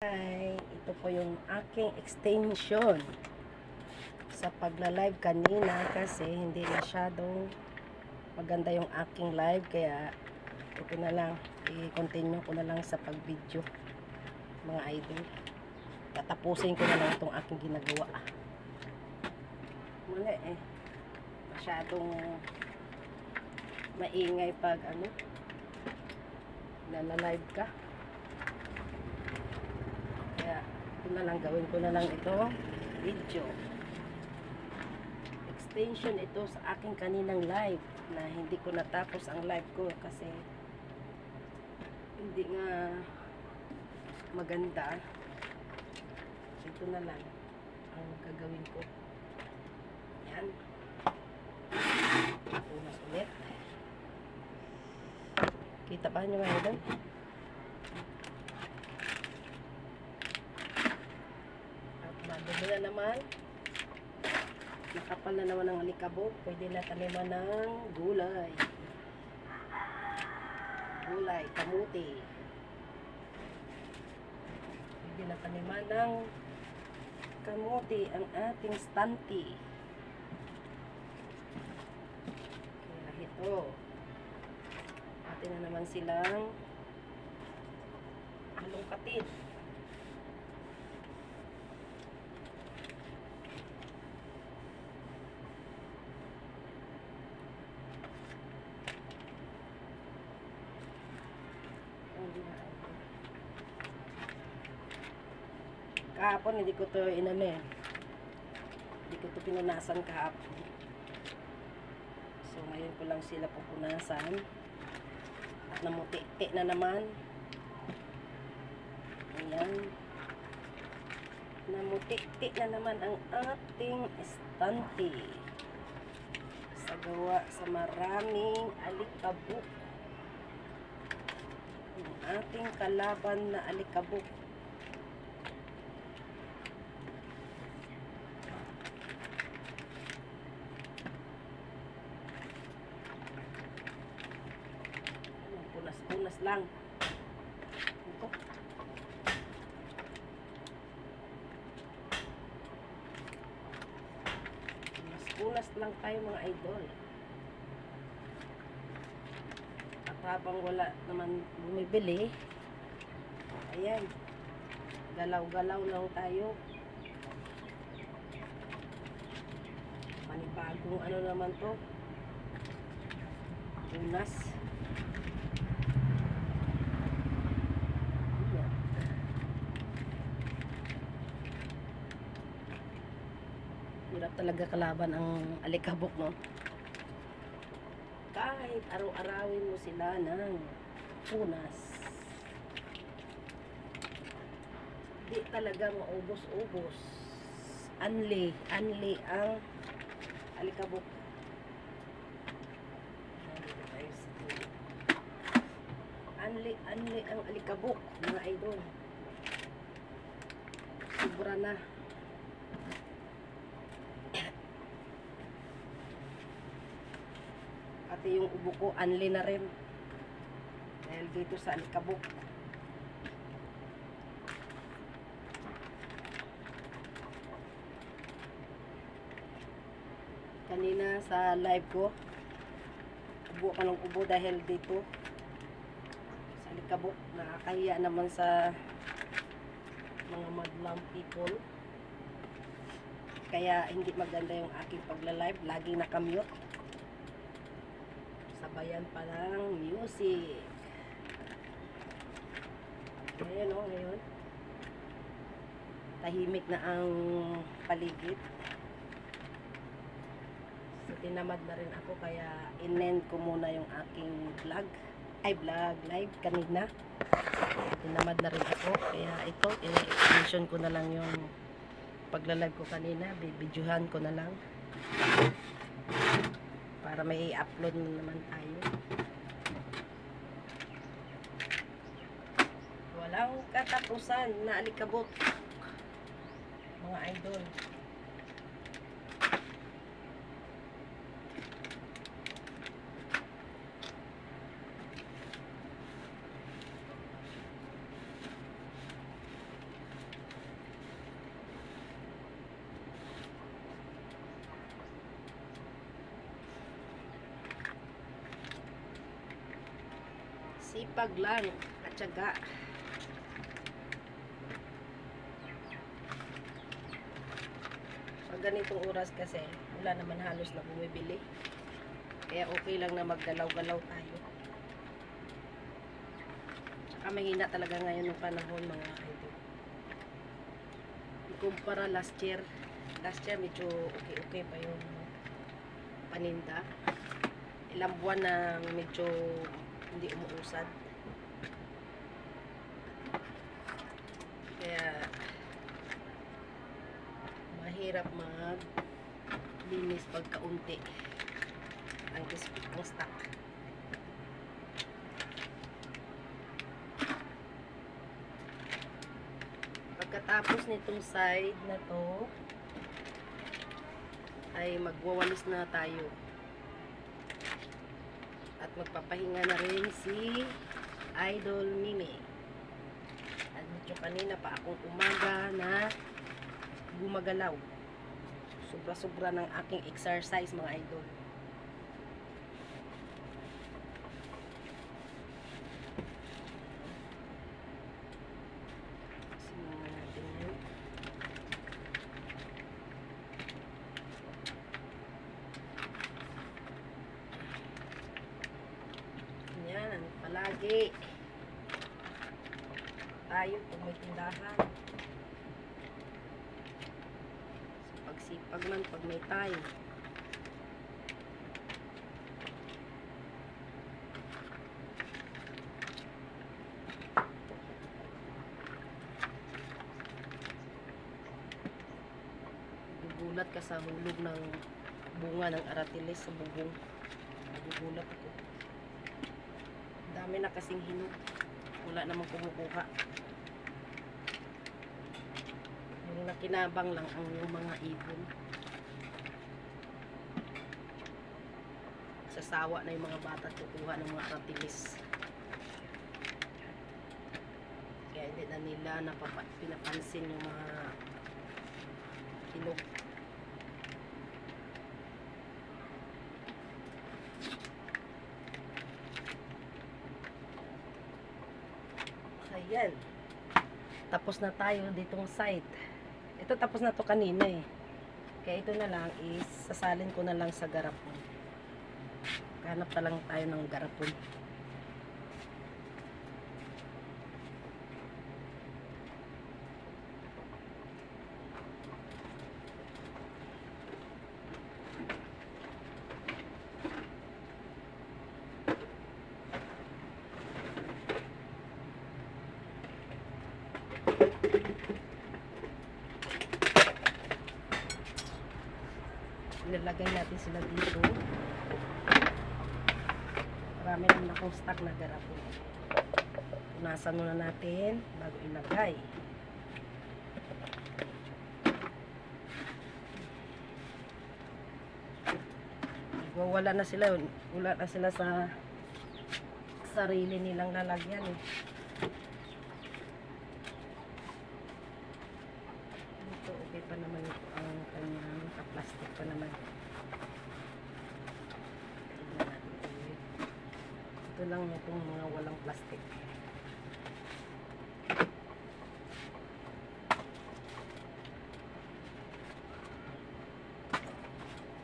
Hi, ito po yung aking extension sa pagla-live kanina kasi hindi masyadong maganda yung aking live, kaya ito na lang, i-continue ko na lang sa pag-video mga idol. Tatapusin ko na lang itong aking ginagawa. Muna masyadong maingay pag nala-live ka. Kaya ito na lang, gawin ko na lang ito video extension ito sa aking kaninang live na hindi ko natapos ang live ko kasi hindi nga maganda. Ito na lang ang gagawin ko. Yan, unas ulit. Kita ba nyo mga idol? Madumi na naman. Nakapal na naman ang alikabok. Pwede na taniman ng gulay. Gulay, kamuti. Pwede na taniman ng kamuti ang ating stunty. Kaya ito. Atin na naman silang halongkatin. Kahapon hindi ko to hindi ko to pinunasan kahapon, so ngayon ko lang sila pupunasan at namuti-ti na naman. Ayan, namuti-ti na naman ang ating estante sa gawa sa maraming alikabok, ang ating kalaban na alikabok. Punas lang. Ito. Punas lang tayo mga idol. At habang wala naman bumibili, ayan, galaw-galaw lang tayo. Panibagong naman to, punas. Hirap talaga kalaban ang alikabok, no? Kahit araw-arawin mo sila ng punas, di talaga maubos-ubos. Anli ang alikabok. Anli ang alikabok, mga idol. Sobra na. Pati yung ubo ko, anli na rin. Dahil dito sa alikabok. Kanina sa live ko, ubo ka ng ubo dahil dito sa alikabok. Nakakahiya naman sa mga madlang people. Kaya hindi maganda yung aking pagla-live. Laging nakamute. Sabayan pa ng music. Ayan o, ngayon tahimik na ang paligid. So tinamad na rin ako, kaya in-end ko muna yung aking live kanina. Tinamad na rin ako, kaya ito i-mention ko na lang yung pagla-live ko kanina. Bibidyohan ko na lang para may i-upload na naman tayo. Walang katapusan na alikabok, mga idol. Sipag lang at syaga. Pag ganitong oras kasi, wala naman halos na bumibili. Kaya okay lang na maggalaw-galaw tayo. Tsaka mahina talaga ngayon ng panahon mga idol. Ikumpara last year medyo okay pa yung paninda. Ilang buwan na medyo hindi umuusad. Kaya mahirap maglinis pag kaunti ang stock. Pagkatapos nitong side na to ay magwawalis na tayo. At magpapahinga na rin si Idol Mimi. At medyo kanina pa akong umaga na gumagalaw. Sobra-sobra ng aking exercise mga idol. Simulan natin yan. Yan, palagi tayo pag may tindahan. Pagsipag man pag may time. Gugulat ka sa hulog ng bunga ng aratilis sa bubong. Gugulat ako. Dami na kasing hinog. Wala namang kumukuha. Yung nakinabang lang ang yung mga ibon. Sasawa na yung mga bata at kukuha ng mga aratilis. Kaya hindi na nila pinapansin yung mga hinog. Ayan. Tapos na tayo ditong side. Ito tapos na to kanina eh. Kaya ito na lang is sasalin ko na lang sa garapon. Hanap na lang tayo ng garapon. Ilalagay natin sila dito. Marami naman akong stock na garapon. Punasan muna natin bago ilagay. Wala na sila. Wala na sila sa sarili nilang lalagyan eh. Ito okay pa naman ito ang kanyang plastic pa naman. Ito lang itong mga walang plastic.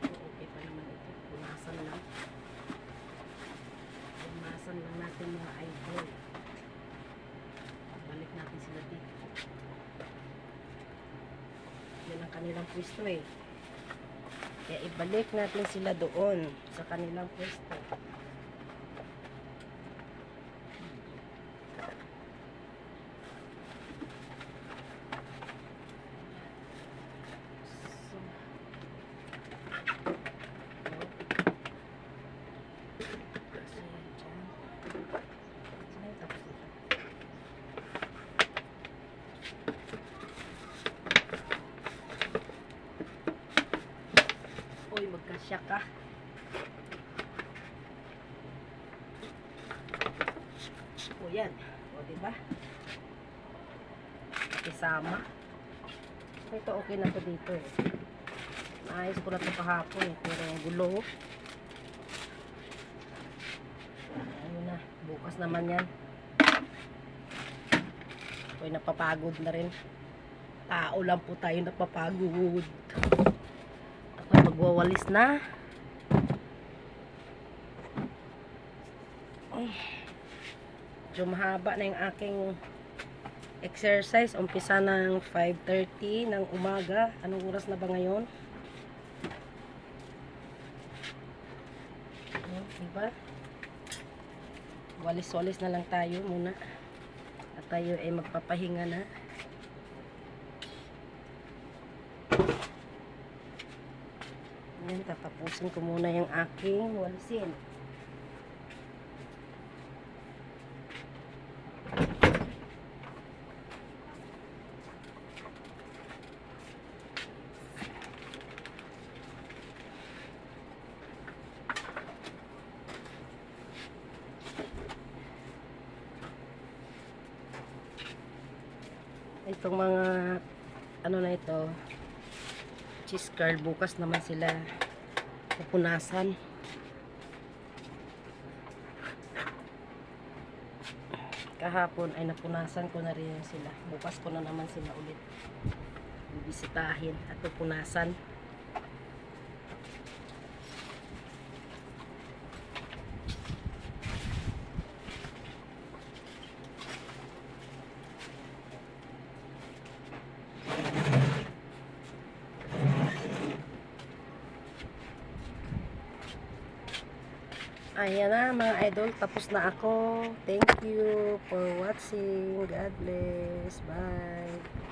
Okay pa naman ito. Punasan lang. Punasan lang natin mga idol. Balik natin sila dito. Yan ang kanilang pwesto eh. Kaya ibalik natin sila doon sa kanilang pwesto. Uy, magkasya ka. O yan. O diba? Isama. Ito okay na to dito eh. Naayos ko na to kahapon eh. Pero ang gulo. Ayun na. Bukas bukas naman yan. Ako'y napapagod na rin. Tao lang po tayo napapagod. Ako'y magwawalis na. Medyo mahaba na yung aking exercise. Umpisa ng 5:30 ng umaga. Anong oras na ba ngayon? Diba? Walis-walis na lang tayo muna. At tayo ay magpapahinga na. Yan, tatapusin ko muna yung aking walisin. Itong mga ano na ito, cheese curd, bukas naman sila pupunasan. Kahapon ay napunasan ko na rin sila. Bukas ko na naman sila ulit bibisitahin at pupunasan. Ayan na mga idol, tapos na ako. Thank you for watching. God bless. Bye.